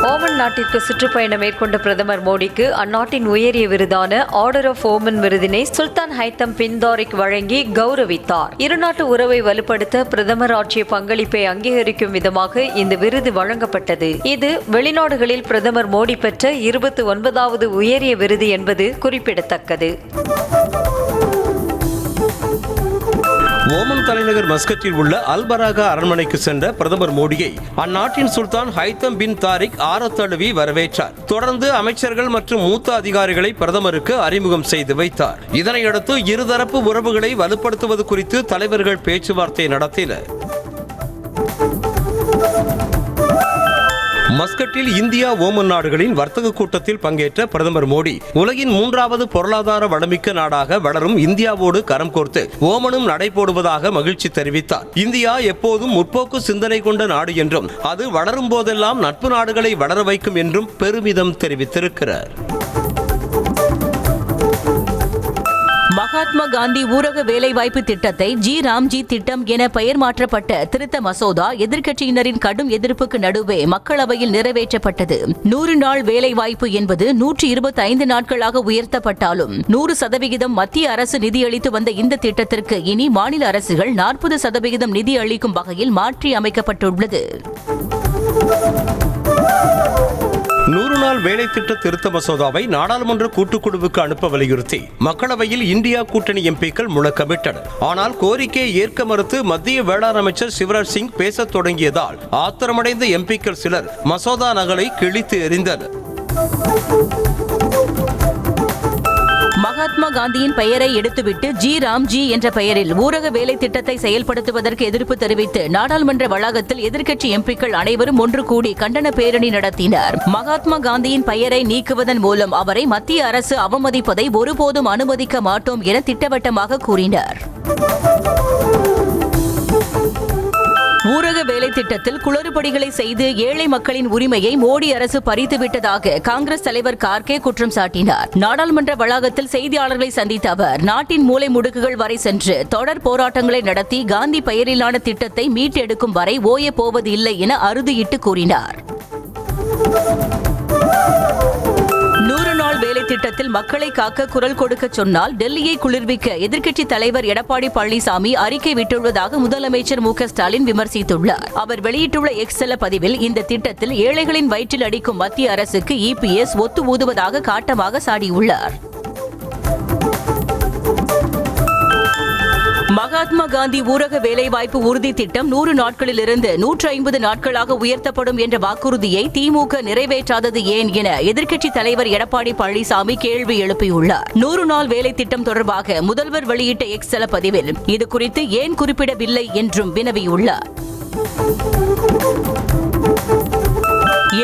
Oman நாட்டிற்கு சுற்றுப்பயணம் மேற்கொண்ட பிரதமர் மோடிக்கு அந்நாட்டின் உயரிய விருதான ஆர்டர் ஆஃப் ஓமன் விருதினை சுல்தான் ஹைத்தம் பின் தாரிக் வழங்கி கௌரவித்தார். இருநாட்டு உறவை வலுப்படுத்த பிரதமர் ஆற்றிய பங்களிப்பை அங்கீகரிக்கும் விதமாக இந்த விருது வழங்கப்பட்டது. இது வெளிநாடுகளில் பிரதமர் மோடி பெற்ற 29வது உயரிய விருது என்பது குறிப்பிடத்தக்கது. ஓமன் தலைநகர் மஸ்கட்டில் உள்ள அல்பராகா அரண்மனைக்கு சென்ற பிரதமர் மோடியை அந்நாட்டின் சுல்தான் ஹைத்தம் பின் தாரிக் ஆரத்தழுவி வரவேற்றார். தொடர்ந்து அமைச்சர்கள் மற்றும் மூத்த அதிகாரிகளை பிரதமருக்கு அறிமுகம் செய்து வைத்தார். இதனையடுத்து இருதரப்பு உறவுகளை வலுப்படுத்துவது குறித்து தலைவர்கள் பேச்சுவார்த்தை நடத்தினர். மஸ்கட்டில் இந்தியா ஓமன் நாடுகளின் வர்த்தக கூட்டத்தில் பங்கேற்ற பிரதமர் மோடி உலகின் 3வது பொருளாதார வளமிக்க நாடாக வளரும் இந்தியாவோடு கரம் கோர்த்து ஓமனும் நடைபோடுவதாக மகிழ்ச்சி தெரிவித்தார். இந்தியா எப்போதும் முற்போக்கு சிந்தனை கொண்ட நாடு என்றும் அது வளரும் போதெல்லாம் நட்பு நாடுகளை வளர வைக்கும் என்றும் பெருமிதம் தெரிவித்திருக்கிறார். மகாத்மா காந்தி ஊரக வேலைவாய்ப்பு திட்டத்தை ராம்ஜி திட்டம் என பெயர் மாற்றப்பட்ட திருத்த மசோதா எதிர்க்கட்சியினரின் கடும் எதிர்ப்புக்கு நடுவே மக்களவையில் நிறைவேற்றப்பட்டது. 100 நாள் வேலைவாய்ப்பு என்பது 125 நாட்களாக உயர்த்தப்பட்டாலும் 100% மத்திய அரசு நிதியளித்து வந்த இந்த திட்டத்திற்கு இனி மாநில அரசுகள் 40% நிதி அளிக்கும் வகையில் மாற்றி அமைக்கப்பட்டுள்ளது. 100 நாள் வேலை திட்ட திருத்த மசோதாவை நாடாளுமன்ற கூட்டுக்குழுவுக்கு அனுப்ப வலியுறுத்தி மக்களவையில் இந்தியா கூட்டணி எம்பிக்கள் முழக்கமிட்டனர். ஆனால் கோரிக்கையை ஏற்க மறுத்து மத்திய வேளாண் அமைச்சர் சிவராஜ் சிங் பேசத் தொடங்கியதால் ஆத்திரமடைந்த எம்பிக்கள் சிலர் மசோதா நகலை கிழித்து எறிந்தனர். மகாத்மா காந்தியின் பெயரை எடுத்துவிட்டு ராம்ஜி என்ற பெயரில் ஊரக வேலை திட்டத்தை செயல்படுத்துவதற்கு எதிர்ப்பு தெரிவித்து நாடாளுமன்ற வளாகத்தில் எதிர்க்கட்சி எம்பிக்கள் அனைவரும் ஒன்று கூடி கண்டன பேரணி நடத்தினர். மகாத்மா காந்தியின் பெயரை நீக்குவதன் மூலம் அவரை மத்திய அரசு அவமதிப்பதை ஒருபோதும் அனுமதிக்க மாட்டோம் என திட்டவட்டமாக கூறினர். ஊரக வேலை திட்டத்தில் குளறுபடிகளை செய்து ஏழை மக்களின் உரிமையை மோடி அரசு பறித்துவிட்டதாக காங்கிரஸ் தலைவர் கார்கே குற்றம் சாட்டினார். நாடாளுமன்ற வளாகத்தில் செய்தியாளர்களை சந்தித்த அவர் நாட்டின் மூலை முடுக்குகள் வரை சென்று தொடர் போராட்டங்களை நடத்தி காந்தி பெயரிலான திட்டத்தை மீட்டெடுக்கும் வரை ஓய போவது இல்லை என அறுதியிட்டு கூறினார். 100 நாள் வேலை திட்டத்தில் மக்களை காக்க குரல் கொடுக்க சொன்னால் டெல்லியை குளிர்விக்க எதிர்க்கட்சி தலைவர் எடப்பாடி பழனிசாமி அறிக்கை விட்டுள்ளதாக முதலமைச்சர் மு.க.ஸ்டாலின் விமர்சித்துள்ளார். அவர் வெளியிட்டுள்ள எக்ஸ் தள பதிவில் இந்த திட்டத்தில் ஏழைகளின் வயிற்றில் அடிக்கும் மத்திய அரசுக்கு இபிஎஸ் ஒத்து ஊதுவதாக காட்டமாக சாடியுள்ளார். மகாத்மா காந்தி ஊரக வேலைவாய்ப்பு உறுதி திட்டம் 100 நாட்களிலிருந்து 150 நாட்களாக உயர்த்தப்படும் என்ற வாக்குறுதியை திமுக நிறைவேற்றாதது ஏன் என எதிர்க்கட்சித் தலைவர் எடப்பாடி பழனிசாமி கேள்வி எழுப்பியுள்ளார். 100 நாள் வேலை திட்டம் தொடர்பாக முதல்வர் வெளியிட்ட எக்ஸ் தள பதிவில் இது குறித்து ஏன் குறிப்பிடவில்லை என்றும் வினவியுள்ளார்.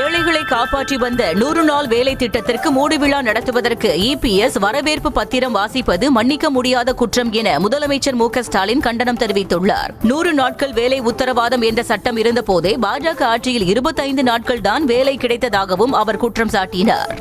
ஏழைகளை காப்பாற்றி வந்த 100 நாள் வேலை திட்டத்திற்கு மூடு விழா நடத்துவதற்கு இபிஎஸ் வரவேற்பு பத்திரம் வாசிப்பது மன்னிக்க முடியாத குற்றம் என முதலமைச்சர் மு.க.ஸ்டாலின் கண்டனம் தெரிவித்துள்ளார். 100 நாட்கள் வேலை உத்தரவாதம் என்ற சட்டம் இருந்தபோதே பாஜக ஆட்சியில் 25 நாட்கள் தான் வேலை கிடைத்ததாகவும் அவர் குற்றம் சாட்டினார்.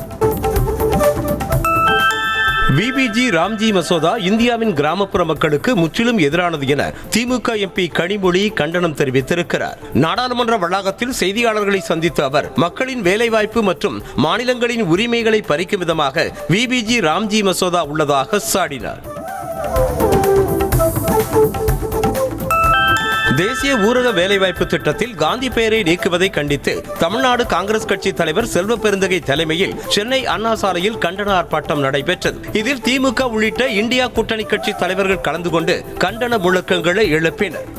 விபிஜி ராம்ஜி மசோதா இந்தியாவின் கிராமப்புற மக்களுக்கு முற்றிலும் எதிரானது என திமுக எம்பி கனிமொழி கண்டனம் தெரிவித்திருக்கிறார். நாடாளுமன்ற வளாகத்தில் செய்தியாளர்களை சந்தித்த அவர் மக்களின் வேலைவாய்ப்பு மற்றும் மாநிலங்களின் உரிமைகளை பறிக்கும் விதமாக விபிஜி ராம்ஜி மசோதா உள்ளதாக சாடினார். தேசிய ஊரக வேலைவாய்ப்பு திட்டத்தில் காந்தி பெயரை நீக்குவதை கண்டித்து தமிழ்நாடு காங்கிரஸ் கட்சி தலைவர் செல்வ பெருந்தகை தலைமையில் சென்னை அண்ணா சாலையில் கண்டன ஆர்ப்பாட்டம் நடைபெற்றது. இதில் திமுக உள்ளிட்ட இந்தியா கூட்டணி கட்சி தலைவர்கள் கலந்து கொண்டு கண்டன முழக்கங்களை எழுப்பினர்.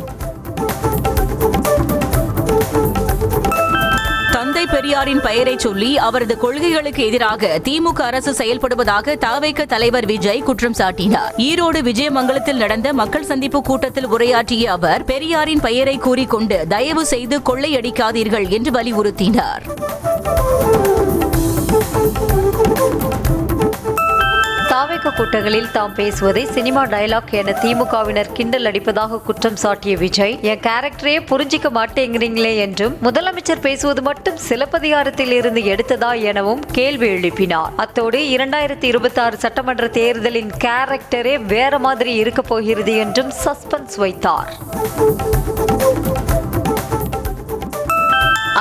தந்தை பெரியாரின் பெயரை சொல்லி அவரது கொள்கைகளுக்கு எதிராக திமுக அரசு செயல்படுவதாக தவேக தலைவர் விஜய் குற்றம் சாட்டினார். ஈரோடு விஜயமங்கலத்தில் நடந்த மக்கள் சந்திப்பு கூட்டத்தில் உரையாற்றிய அவர் பெரியாரின் பெயரை கூறிக்கொண்டு தயவு செய்து கொள்ளையடிக்காதீர்கள் என்று வலியுறுத்தினார். தாவேக கூட்டங்களில் தாம் பேசுவதை சினிமா டயலாக் என திமுகவினர் கிண்டல் அடிப்பதாக குற்றம் சாட்டிய விஜய், என் கேரக்டரையே புரிஞ்சிக்க மாட்டேங்கிறீங்களே என்றும் முதலமைச்சர் பேசுவது மட்டும் சிலப்பதிகாரத்தில் இருந்து எடுத்ததா எனவும் கேள்வி எழுப்பினார். அத்தோடு 2026 சட்டமன்ற தேர்தலின் கேரக்டரே வேற மாதிரி இருக்க போகிறது என்றும் சஸ்பென்ஸ் வைத்தார்.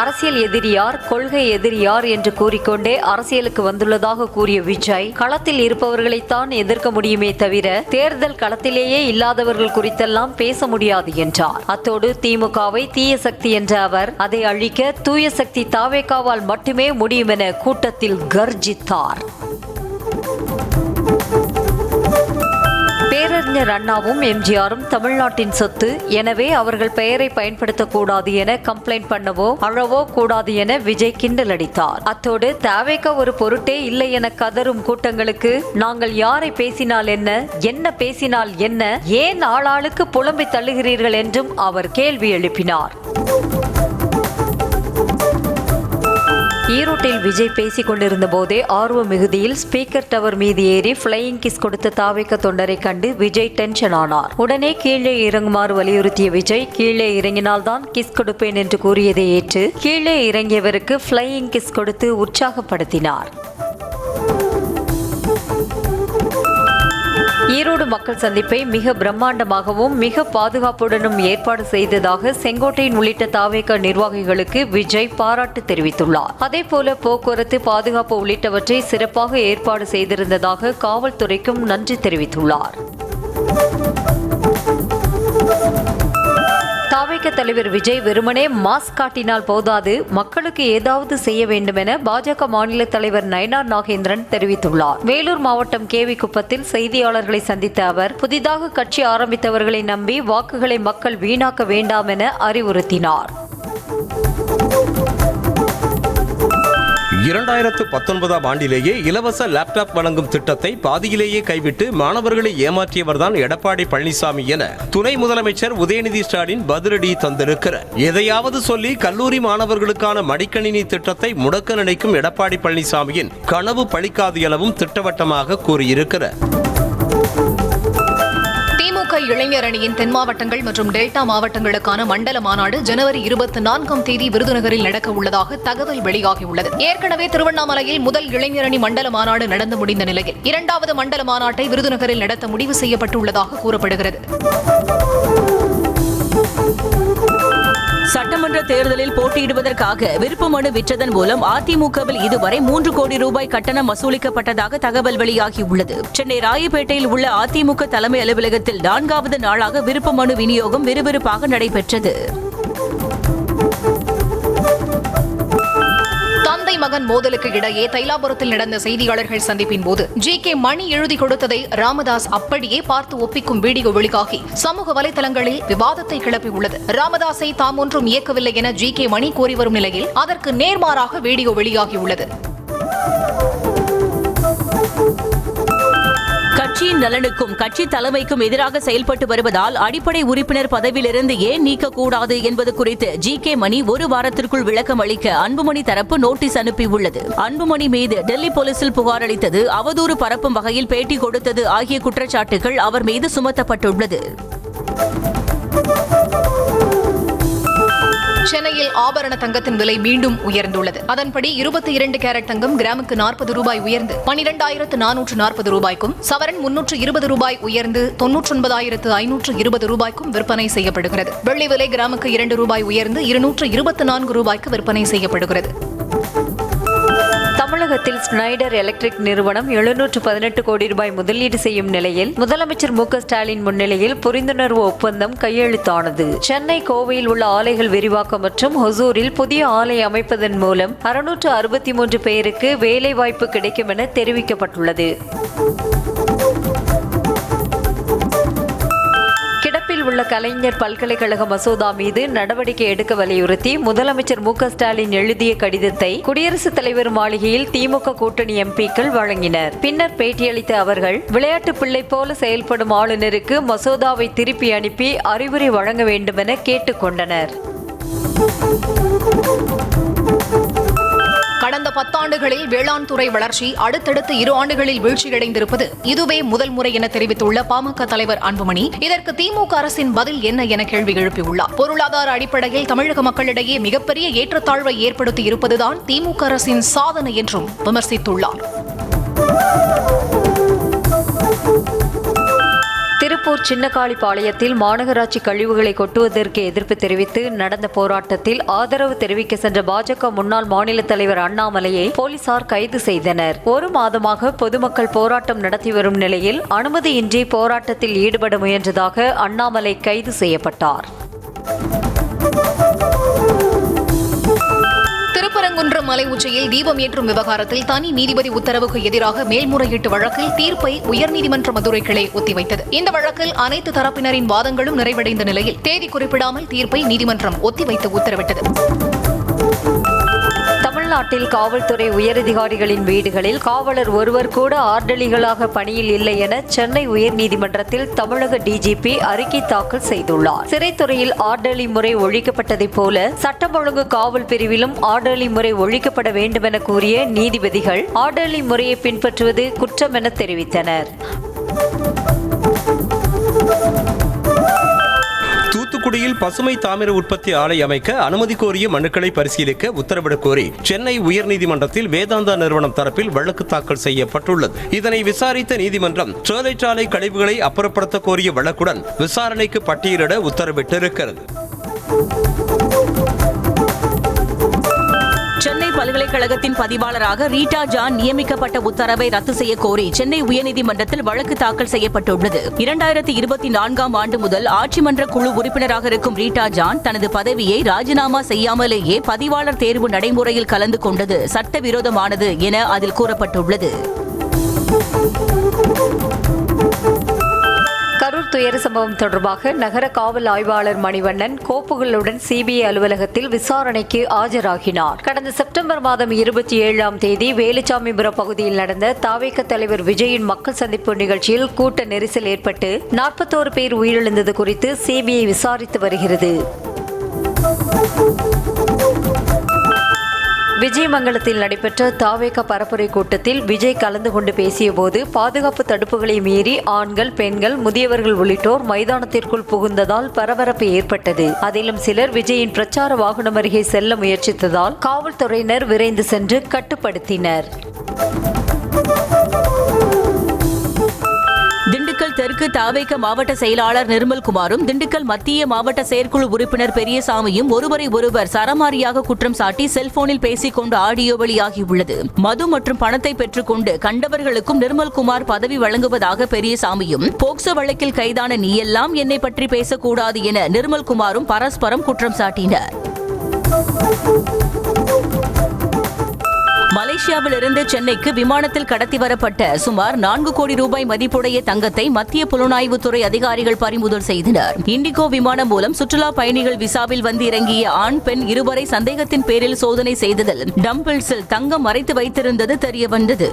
அரசியல் எதிரி யார், கொள்கை எதிரி யார் என்று கூறிக்கொண்டே அரசியலுக்கு வந்துள்ளதாக கூறிய விஜய், களத்தில் இருப்பவர்களைத்தான் எதிர்க்க முடியுமே தவிர தேர்தல் களத்திலேயே இல்லாதவர்கள் குறித்தெல்லாம் பேச முடியாது என்றார். அத்தோடு திமுகவை தீய சக்தி என்ற அவர், அதை அழிக்க தூய சக்தி தாவேகாவால் மட்டுமே முடியும் என கூட்டத்தில் கர்ஜித்தார். பேரறிஞர் அண்ணாவும் எம்ஜிஆரும் தமிழ்நாட்டின் சொத்து, எனவே அவர்கள் பெயரை பயன்படுத்தக்கூடாது என கம்ப்ளைண்ட் பண்ணவோ அழவோ கூடாது என விஜய் கிண்டல் அடித்தார். அத்தோடு தாவேகா ஒரு பொருட்டே இல்லை என கதரும் கூட்டங்களுக்கு நாங்கள் யாரை பேசினால் என்ன பேசினால் என்ன, ஏன் ஆளாளுக்கு புலம்பி தள்ளுகிறீர்கள் என்றும் அவர் கேள்வி எழுப்பினார். ஈரோட்டில் விஜய் பேசிக் கொண்டிருந்த போதே ஆர்வ மிகுதியில் ஸ்பீக்கர் டவர் மீது ஏறி ஃபிளையிங் கிஸ் கொடுத்த தாவேகா தொண்டரை கண்டு விஜய் டென்ஷன் ஆனார். உடனே கீழே இறங்குமாறு வலியுறுத்திய விஜய், கீழே இறங்கினால்தான் கிஸ் கொடுப்பேன் என்று கூறியதை ஏற்று கீழே இறங்கியவருக்கு ஃபிளையிங் கிஸ் கொடுத்து உற்சாகப்படுத்தினார். ஈரோடு மக்கள் சந்திப்பை மிக பிரம்மாண்டமாகவும் மிக பாதுகாப்புடனும் ஏற்பாடு செய்ததாக செங்கோட்டையன் உள்ளிட்ட தாவேகா நிர்வாகிகளுக்கு விஜய் பாராட்டு தெரிவித்துள்ளார். அதேபோல போக்குவரத்து பாதுகாப்பு உள்ளிட்டவற்றை சிறப்பாக ஏற்பாடு செய்திருந்ததாக காவல்துறைக்கும் நன்றி தெரிவித்துள்ளார். தாவேகா தலைவர் விஜய் வெறுமனே மாஸ்க் காட்டினால் போதாது, மக்களுக்கு ஏதாவது செய்ய வேண்டும் என பாஜக மாநில தலைவர் நயினார் நாகேந்திரன் தெரிவித்துள்ளார். வேலூர் மாவட்டம் கேவி குப்பத்தில் செய்தியாளர்களை சந்தித்த அவர், புதிதாக கட்சி ஆரம்பித்தவர்களை நம்பி வாக்குகளை மக்கள் வீணாக்க வேண்டாம் என அறிவுறுத்தினார். 2019ஆம் ஆண்டிலேயே இலவச லேப்டாப் வழங்கும் திட்டத்தை பாதியிலேயே கைவிட்டு மாணவர்களை ஏமாற்றியவர்தான் எடப்பாடி பழனிசாமி என துணை முதலமைச்சர் உதயநிதி ஸ்டாலின் பதிலடி தந்திருக்கிறார். எதையாவது சொல்லி கல்லூரி மாணவர்களுக்கான மடிக்கணினி திட்டத்தை முடக்க நினைக்கும் எடப்பாடி பழனிசாமியின் கனவு பலிக்காது எனவும் திட்டவட்டமாக கூறியிருக்கிறார். திமுக இளைஞர் அணியின் தென் மாவட்டங்கள் மற்றும் டெல்டா மாவட்டங்களுக்கான மண்டல மாநாடு ஜனவரி 24ஆம் தேதி விருதுநகரில் நடக்க உள்ளதாக தகவல் வெளியாகியுள்ளது. ஏற்கனவே திருவண்ணாமலையில் முதல் இளைஞர் அணி மண்டல மாநாடு நடந்து முடிந்த நிலையில் 2வது மண்டல மாநாட்டை விருதுநகரில் நடத்த முடிவு செய்யப்பட்டுள்ளதாக கூறப்படுகிறது. சட்டமன்ற தேர்தலில் போட்டியிடுவதற்காக விருப்ப மனு விற்றதன் மூலம் அதிமுகவில் இதுவரை 3 கோடி ரூபாய் கட்டணம் வசூலிக்கப்பட்டதாக தகவல் வெளியாகியுள்ளது. சென்னை ராயப்பேட்டையில் உள்ள அதிமுக தலைமை அலுவலகத்தில் 4வது நாளாக விருப்ப மனு விநியோகம் விறுவிறுப்பாக நடைபெற்றது. தந்தை மகன் மோதலுக்கு இடையே தைலாபுரத்தில் நடந்த செய்தியாளர்கள் சந்திப்பின் போது ஜி.கே. மணி எழுதி கொடுத்ததை ராமதாஸ் அப்படியே பார்த்து ஒப்பிக்கும் வீடியோ வெளியாகி சமூக வலைதளங்களில் விவாதத்தை கிளப்பியுள்ளது. ராமதாஸை தாம் ஒன்றும் இயக்கவில்லை என ஜி.கே. மணி கூறி வரும் நிலையில் அதற்கு நேர்மாறாக வீடியோ வெளியாகியுள்ளது. கட்சியின் நலனுக்கும் கட்சி தலைமைக்கும் எதிராக செயல்பட்டு வருவதால் அடிப்படை உறுப்பினர் பதவியிலிருந்து ஏன் நீக்கக்கூடாது என்பது குறித்து ஜி.கே. மணி ஒரு வாரத்திற்குள் விளக்கம் அளிக்க அன்புமணி தரப்பு நோட்டீஸ் அனுப்பியுள்ளது. அன்புமணி மீது டெல்லி போலீசில் புகார் அளித்தது, அவதூறு பரப்பும் வகையில் பேட்டி கொடுத்தது ஆகிய குற்றச்சாட்டுகள் அவர் மீது சுமத்தப்பட்டுள்ளது. சென்னையில் ஆபரண தங்கத்தின் விலை மீண்டும் உயர்ந்துள்ளது. அதன்படி 22 கேரட் தங்கம் கிராமுக்கு 40 ரூபாய் உயர்ந்து 12,440 ரூபாய்க்கும், சவரன் 320 ரூபாய் உயர்ந்து 99,520 ரூபாய்க்கும் விற்பனை செய்யப்படுகிறது. வெள்ளி விலை கிராமுக்கு 2 ரூபாய் உயர்ந்து 224 ரூபாய்க்கு விற்பனை செய்யப்படுகிறது. தமிழகத்தில் ஸ்னைடர் எலக்ட்ரிக் நிறுவனம் 718 கோடி ரூபாய் முதலீடு செய்யும் நிலையில் முதலமைச்சர் மு.க. ஸ்டாலின் முன்னிலையில் புரிந்துணர்வு ஒப்பந்தம் கையெழுத்தானது. சென்னை கோவையில் உள்ள ஆலைகள் விரிவாக்கம் மற்றும் ஹொசூரில் புதிய ஆலை அமைப்பதன் மூலம் 663 பேருக்கு வேலைவாய்ப்பு கிடைக்கும் என தெரிவிக்கப்பட்டுள்ளது. கிடப்பில் உள்ள கலைஞர் பல்கலைக்கழக மசோதா மீது நடவடிக்கை எடுக்க வலியுறுத்தி முதலமைச்சர் மு.க. ஸ்டாலின் எழுதிய கடிதத்தை குடியரசுத் தலைவர் மாளிகையில் திமுக கூட்டணி எம்பிக்கள் வழங்கினர். பின்னர் பேட்டியளித்த அவர்கள், விளையாட்டு பிள்ளை போல செயல்படும் ஆளுநருக்கு மசோதாவை திருப்பி அனுப்பி அறிவுரை வழங்க வேண்டும் என கேட்டுக் கொண்டனர். கடந்த 10 ஆண்டுகளில் வேளாண் துறை வளர்ச்சி அடுத்தடுத்து 2 ஆண்டுகளில் வீழ்ச்சியடைந்திருப்பது இதுவே முதல் முறை என தெரிவித்துள்ள பாமக தலைவர் அன்புமணி, இதற்கு திமுக அரசின் பதில் என்ன என கேள்வி எழுப்பியுள்ளார். பொருளாதார அடிப்படையில் தமிழக மக்களிடையே மிகப்பெரிய ஏற்றத்தாழ்வை ஏற்படுத்தி இருப்பதுதான் திமுக அரசின் சாதனை என்றும் விமர்சித்துள்ளார். திருப்பூர் சின்னக்காளிப்பாளையத்தில் மாநகராட்சி கழிவுகளை கொட்டுவதற்கு எதிர்ப்பு தெரிவித்து நடந்த போராட்டத்தில் ஆதரவு தெரிவிக்க சென்ற பாஜக முன்னாள் மாநில தலைவர் அண்ணாமலையை போலீசார் கைது செய்தனர். ஒரு மாதமாக பொதுமக்கள் போராட்டம் நடத்தி வரும் நிலையில் அனுமதியின்றி போராட்டத்தில் ஈடுபட முயன்றதாக அண்ணாமலை கைது செய்யப்பட்டார். திருப்பரங்குன்றம் மலை உச்சியில் தீபம் ஏற்றும் விவகாரத்தில் தனி நீதிபதி உத்தரவுக்கு எதிராக மேல்முறையீட்டு வழக்கில் தீர்ப்பை உயர்நீதிமன்ற மதுரை கிளை ஒத்திவைத்தது. இந்த வழக்கில் அனைத்து தரப்பினரின் வாதங்களும் நிறைவடைந்த நிலையில் தேதி குறிப்பிடாமல் தீர்ப்பை நீதிமன்றம் ஒத்திவைத்து உத்தரவிட்டது. தமிழ்நாட்டில் காவல்துறை உயரதிகாரிகளின் வீடுகளில் காவலர் ஒருவர் கூட ஆர்டலிகளாக பணியில் இல்லை என சென்னை உயர்நீதிமன்றத்தில் தமிழக டிஜிபி அறிக்கை தாக்கல் செய்துள்ளார். சிறைத்துறையில் ஆர்டலி முறை ஒழிக்கப்பட்டதைப் போல சட்டம் ஒழுங்கு காவல் பிரிவிலும் ஆர்டலி முறை ஒழிக்கப்பட வேண்டும் என கூறிய நீதிபதிகள் ஆர்டலி முறையை பின்பற்றுவது குற்றம் என தெரிவித்தனர். தூத்துக்குடியில் பசுமை தாமிர உற்பத்தி ஆலை அமைக்க அனுமதி கோரிய மனுக்களை பரிசீலிக்க உத்தரவிடக் கோரி சென்னை உயர்நீதிமன்றத்தில் வேதாந்தா நிறுவனம் தரப்பில் வழக்கு தாக்கல் செய்யப்பட்டுள்ளது. இதனை விசாரித்த நீதிமன்றம் ஸ்டெர்லைட் ஆலை கழிவுகளை அப்புறப்படுத்த கோரிய வழக்குடன் விசாரணைக்கு பட்டியலிட உத்தரவிட்டிருக்கிறது. சென்னை பல்கலைக்கழகத்தின் பதிவாளராக ரீட்டா ஜான் நியமிக்கப்பட்ட உத்தரவை ரத்து செய்ய கோரி சென்னை உயர்நீதிமன்றத்தில் வழக்கு தாக்கல் செய்யப்பட்டுள்ளது. 2024ஆம் ஆண்டு முதல் ஆட்சிமன்ற குழு உறுப்பினராக இருக்கும் ரீட்டா ஜான் தனது பதவியை ராஜினாமா செய்யாமலேயே பதிவாளர் தேர்வு நடைமுறையில் கலந்து கொண்டது சட்டவிரோதமானது என அதில் கூறப்பட்டுள்ளது. கரூர் துயர சம்பவம் தொடர்பாக நகர காவல் ஆய்வாளர் மணிவண்ணன் கோப்புகளுடன் சிபிஐ அலுவலகத்தில் விசாரணைக்கு ஆஜராகினார். கடந்த செப்டம்பர் மாதம் 27ஆம் தேதி வேலுச்சாமிபுரம் பகுதியில் நடந்த தாவேக தலைவர் விஜயின் மக்கள் சந்திப்பு நிகழ்ச்சியில் கூட்ட நெரிசல் ஏற்பட்டு 41 பேர் உயிரிழந்தது குறித்து சிபிஐ விசாரித்து வருகிறது. விஜயமங்கலத்தில் நடைபெற்ற தாவேக பரப்புரை கூட்டத்தில் விஜய் கலந்து கொண்டு பேசியபோது பாதுகாப்பு தடுப்புகளை மீறி ஆண்கள், பெண்கள், முதியவர்கள் உள்ளிட்டோர் மைதானத்திற்குள் புகுந்ததால் பரபரப்பு ஏற்பட்டது. அதிலும் சிலர் விஜயின் பிரச்சார வாகனம் அருகே செல்ல முயற்சித்ததால் காவல்துறையினர் விரைந்து சென்று கட்டுப்படுத்தினர். திண்டுக்கல் தெற்கு தாவேக மாவட்ட செயலாளர் நிர்மல்குமாரும் திண்டுக்கல் மத்திய மாவட்ட செயற்குழு உறுப்பினர் பெரியசாமியும் ஒருவரை ஒருவர் சரமாரியாக குற்றம் சாட்டி செல்போனில் பேசிக் கொண்டு ஆடியோ வெளியாகியுள்ளது. மது மற்றும் பணத்தை பெற்றுக்கொண்டு கண்டவர்களுக்கும் நிர்மல்குமார் பதவி வழங்குவதாக பெரியசாமியும், போக்சோ வழக்கில் கைதான நீ எல்லாம் என்னை பற்றி பேசக்கூடாது என நிர்மல்குமாரும் பரஸ்பரம் குற்றம் சாட்டினர். மலேசியாவிலிருந்து சென்னைக்கு விமானத்தில் கடத்தி வரப்பட்ட சுமார் 4 கோடி ரூபாய் மதிப்புடைய தங்கத்தை மத்திய புலனாய்வுத்துறை அதிகாரிகள் பறிமுதல் செய்தனர். இண்டிகோ விமானம் மூலம் சுற்றுலா பயணிகள் விசாவில் வந்து இறங்கிய ஆண், பெண் இருவரை சந்தேகத்தின் பேரில் சோதனை செய்ததில் டம்பிள்ஸில் தங்கம் மறைத்து வைத்திருந்தது தெரியவந்தது.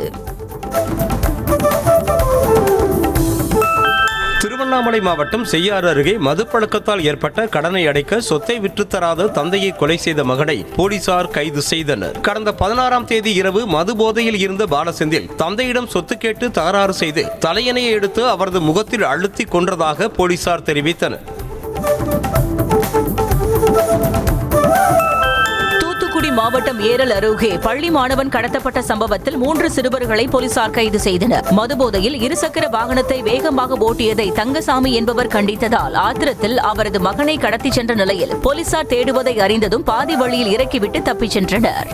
திருவண்ணாமலை மாவட்டம் செய்யாறு அருகே மதுப்பழக்கத்தால் ஏற்பட்ட கடனை அடைக்க சொத்தை விற்றுத்தராத தந்தையை கொலை செய்த மகனை போலீசார் கைது செய்தனர். கடந்த 16ஆம் தேதி இரவு மது போதையில் இருந்த பாலசெந்தில் தந்தையிடம் சொத்து கேட்டு தகராறு செய்து தலையணையை எடுத்து அவரது முகத்தில் அழுத்தி கொன்றதாக போலீசார் தெரிவித்தனர். மாவட்டம் ஏரல் அருகே பள்ளி மாணவன் கடத்தப்பட்ட சம்பவத்தில் 3 சிறுவர்களை போலீசார் கைது செய்தனர். மதுபோதையில் இருசக்கர வாகனத்தை வேகமாக ஓட்டியதை தங்கசாமி என்பவர் கண்டித்ததால் ஆத்திரத்தில் அவரது மகனை கடத்தி சென்ற நிலையில் போலீசார் தேடுவதை அறிந்ததும் பாதி வழியில் இறக்கிவிட்டு தப்பிச் சென்றனர்.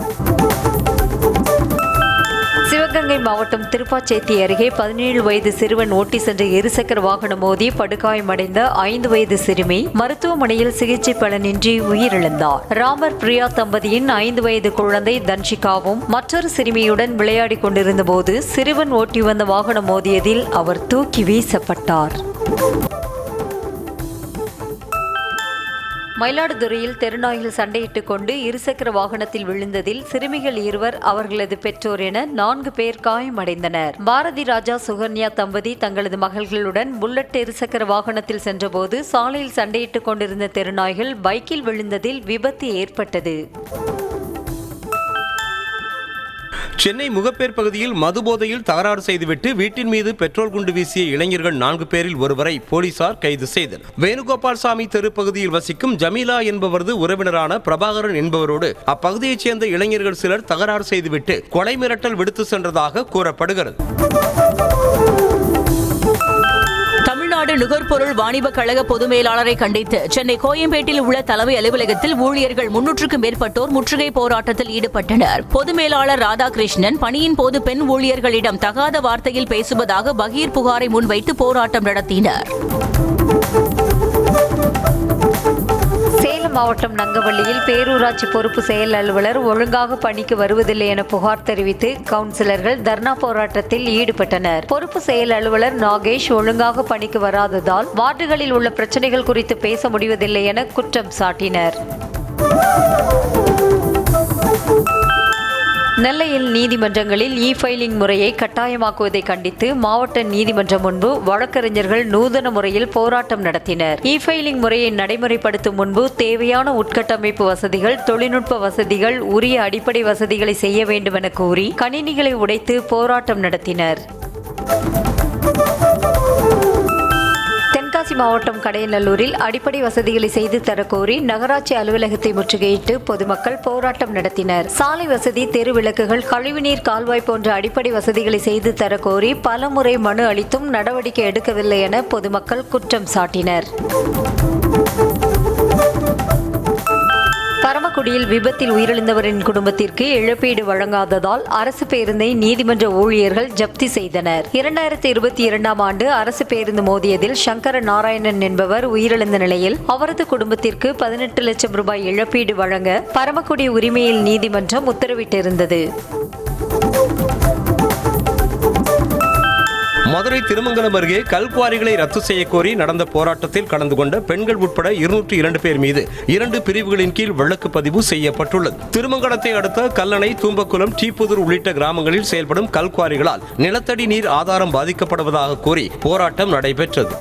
சிவகங்கை மாவட்டம் திருப்பாச்சேத்தி அருகே 17 வயது சிறுவன் ஓட்டி சென்ற இருசக்கர வாகனம் மோதி படுகாயமடைந்த 5 வயது சிறுமி மருத்துவமனையில் சிகிச்சை பலனின்றி உயிரிழந்தார். ராமர் பிரியா தம்பதியின் 5 வயது குழந்தை தன்ஷிகாவும் மற்றொரு சிறுமியுடன் விளையாடிக் கொண்டிருந்த போது சிறுவன் ஓட்டி வந்த வாகனம் மோதியதில் அவர் தூக்கி வீசப்பட்டார். மயிலாடுதுறையில் தெருநாயில் சண்டையிட்டுக் கொண்டு இருசக்கர வாகனத்தில் விழுந்ததில் சிறுமிகள் 2 அவர்களது பெற்றோர் என 4 பேர் காயமடைந்தனர். பாரதி ராஜா சுகன்யா தம்பதி தங்களது மகள்களுடன் புல்லட் இருசக்கர வாகனத்தில் சென்றபோது சாலையில் சண்டையிட்டுக் கொண்டிருந்த தெருநாய்கள் பைக்கில் விழுந்ததில் விபத்து ஏற்பட்டது. சென்னை முகப்பேர் பகுதியில் மதுபோதையில் தகராறு செய்துவிட்டு வீட்டின் மீது பெட்ரோல் குண்டு வீசிய இளைஞர்கள் 4 பேரில் ஒருவரை போலீசார் கைது செய்தனர். வேணுகோபால்சாமி தெரு பகுதியில் வசிக்கும் ஜமீலா என்பவரது உறவினரான பிரபாகரன் என்பவரோடு அப்பகுதியைச் சேர்ந்த இளைஞர்கள் சிலர் தகராறு செய்துவிட்டு கொலை மிரட்டல் விடுத்து சென்றதாக கூறப்படுகிறது. தமிழ்நாடு நுகர்பொருள் வாணிப கழக பொது மேலாளரை கண்டித்து சென்னை கோயம்பேட்டில் உள்ள தலைமை அலுவலகத்தில் ஊழியர்கள் 300க்கும் மேற்பட்டோர் முற்றுகை போராட்டத்தில் ஈடுபட்டனர். பொது மேலாளர் ராதாகிருஷ்ணன் பணியின் போது பெண் ஊழியர்களிடம் தகாத வார்த்தையில் பேசுவதாக பகீர் புகாரை முன்வைத்து போராட்டம் நடத்தினர். சேலம் மாவட்டம் நங்கவள்ளியில் பேரூராட்சி பொறுப்பு செயல் அலுவலர் ஒழுங்காக பணிக்கு வருவதில்லை என புகார் தெரிவித்து கவுன்சிலர்கள் தர்ணா போராட்டத்தில் ஈடுபட்டனர். பொறுப்பு செயல் அலுவலர் நாகேஷ் ஒழுங்காக பணிக்கு வராததால் வார்டுகளில் உள்ள பிரச்சனைகள் குறித்து பேச முடிவதில்லை என குற்றம் சாட்டினர். நெல்லையில் நீதிமன்றங்களில் இ-ஃபைலிங் முறையை கட்டாயமாக்குவதை கண்டித்து மாவட்ட நீதிமன்றம் முன்பு வழக்கறிஞர்கள் நூதன முறையில் போராட்டம் நடத்தினர். இ-ஃபைலிங் முறையை நடைமுறைப்படுத்தும் முன்பு தேவையான உட்கட்டமைப்பு வசதிகள், தொழில்நுட்ப வசதிகள், உரிய அடிப்படை வசதிகளை செய்ய வேண்டும் என கூறி கணினிகளை உடைத்து போராட்டம் நடத்தினர். தென்காசி மாவட்டம் கடையநல்லூரில் அடிப்படை வசதிகளை செய்து தரக்கோரி நகராட்சி அலுவலகத்தை முற்றுகையிட்டு பொதுமக்கள் போராட்டம் நடத்தினர். சாலை வசதி, தெரு விளக்குகள், கழிவுநீர் கால்வாய் போன்ற அடிப்படை வசதிகளை செய்து தரக்கோரி பலமுறை மனு அளித்தும் நடவடிக்கை எடுக்கவில்லை என பொதுமக்கள் குற்றம் சாட்டினர். பரமக்குடியில் விபத்தில் உயிரிழந்தவரின் குடும்பத்திற்கு இழப்பீடு வழங்காததால் அரசு பேருந்தை நீதிமன்ற ஊழியர்கள் ஜப்தி செய்தனர். 2022ஆம் ஆண்டு அரசு பேருந்து மோதியதில் சங்கர நாராயணன் என்பவர் உயிரிழந்த நிலையில் அவரது குடும்பத்திற்கு 18 லட்சம் ரூபாய் இழப்பீடு வழங்க பரமக்குடி உரிமையில் நீதிமன்றம் உத்தரவிட்டிருந்தது. மதுரை திருமங்கலம் அருகே கல்குவாரிகளை ரத்து செய்ய கோரி நடந்த போராட்டத்தில் கலந்து கொண்ட பெண்கள் உட்பட 202 பேர் மீது 2 பிரிவுகளின் கீழ் வழக்கு பதிவு செய்யப்பட்டுள்ளது. திருமங்கலத்தை அடுத்த கல்லணை, தூம்பக்குளம், டீப்புதூர் உள்ளிட்ட கிராமங்களில் செயல்படும் கல்குவாரிகளால் நிலத்தடி நீர் ஆதாரம் பாதிக்கப்படுவதாக கூறி போராட்டம் நடைபெற்றது.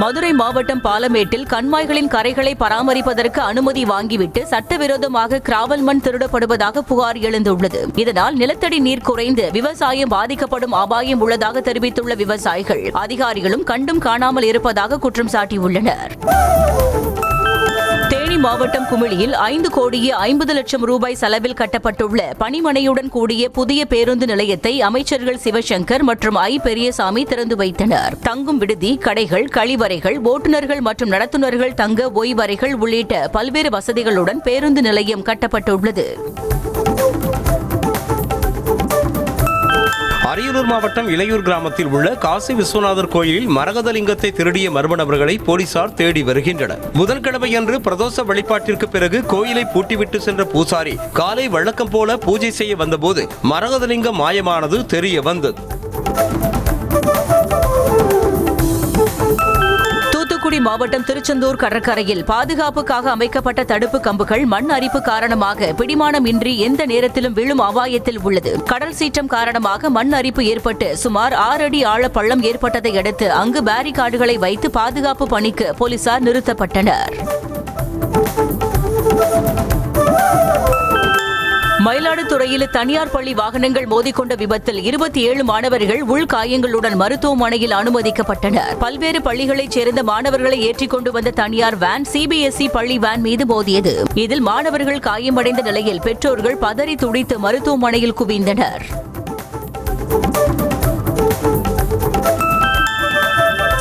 மதுரை மாவட்டம் பாலமேட்டில் கண்மாய்களின் கரைகளை பராமரிப்பதற்கு அனுமதி வாங்கிவிட்டு சட்டவிரோதமாக கிராவல் மண் திருடப்படுவதாக புகார் எழுந்துள்ளது. இதனால் நிலத்தடி நீர் குறைந்து விவசாயம் பாதிக்கப்படும் அபாயம் உள்ளதாக தெரிவித்துள்ள விவசாயிகள் அதிகாரிகளும் கண்டும் காணாமல் இருப்பதாக குற்றம் சாட்டியுள்ளனர். தேனி மாவட்டம் குமிளியில் 5 கோடியே 50 லட்சம் ரூபாய் செலவில் கட்டப்பட்டுள்ள பணிமனையுடன் கூடிய புதிய பேருந்து நிலையத்தை அமைச்சர்கள் சிவசங்கர் மற்றும் ஐ. பெரியசாமி திறந்து வைத்தனர். தங்கும் விடுதி, கடைகள், கழிவறைகள், ஓட்டுநர்கள் மற்றும் நடத்துனர்கள் தங்க ஓய்வறைகள் உள்ளிட்ட பல்வேறு வசதிகளுடன் பேருந்து நிலையம் கட்டப்பட்டுள்ளது. அரியலூர் மாவட்டம் இளையூர் கிராமத்தில் உள்ள காசி விஸ்வநாதர் கோயிலில் மரகதலிங்கத்தை திருடிய மர்ம நபர்களை போலீசார் தேடி வருகின்றனர். புதன்கிழமையன்று பிரதோஷ வழிபாட்டிற்கு பிறகு கோயிலை பூட்டிவிட்டு சென்ற பூசாரி காலை வழக்கம் போல பூஜை செய்ய வந்தபோது மரகதலிங்கம் மாயமானது தெரிய வந்தது. தூத்துக்குடி மாவட்டம் திருச்செந்தூர் கடற்கரையில் பாதுகாப்புக்காக அமைக்கப்பட்ட தடுப்பு கம்புகள் மண் அரிப்பு காரணமாக பிடிமானம் இன்றி எந்த நேரத்திலும் விழும் அபாயத்தில் உள்ளது. கடல் சீற்றம் காரணமாக மண் அரிப்பு ஏற்பட்டு சுமார் 6 அடி ஆழ பள்ளம் ஏற்பட்டதை அடுத்து அங்கு பேரிகார்டுகளை வைத்து பாதுகாப்பு பணிக்கு போலீசார் நிறுத்தப்பட்டனர். மயிலாடுதுறையில் தனியார் பள்ளி வாகனங்கள் மோதிக்கொண்ட விபத்தில் 27 மாணவர்கள் உள்காயங்களுடன் மருத்துவமனையில் அனுமதிக்கப்பட்டனர். பல்வேறு பள்ளிகளைச் சேர்ந்த மாணவர்களை ஏற்றிக் கொண்டு வந்த தனியார் வேன் CBSE பள்ளி வேன் மீது மோதியது. இதில் மாணவர்கள் காயமடைந்த நிலையில் பெற்றோர்கள் பதறி துடித்து மருத்துவமனையில் குவிந்தனர்.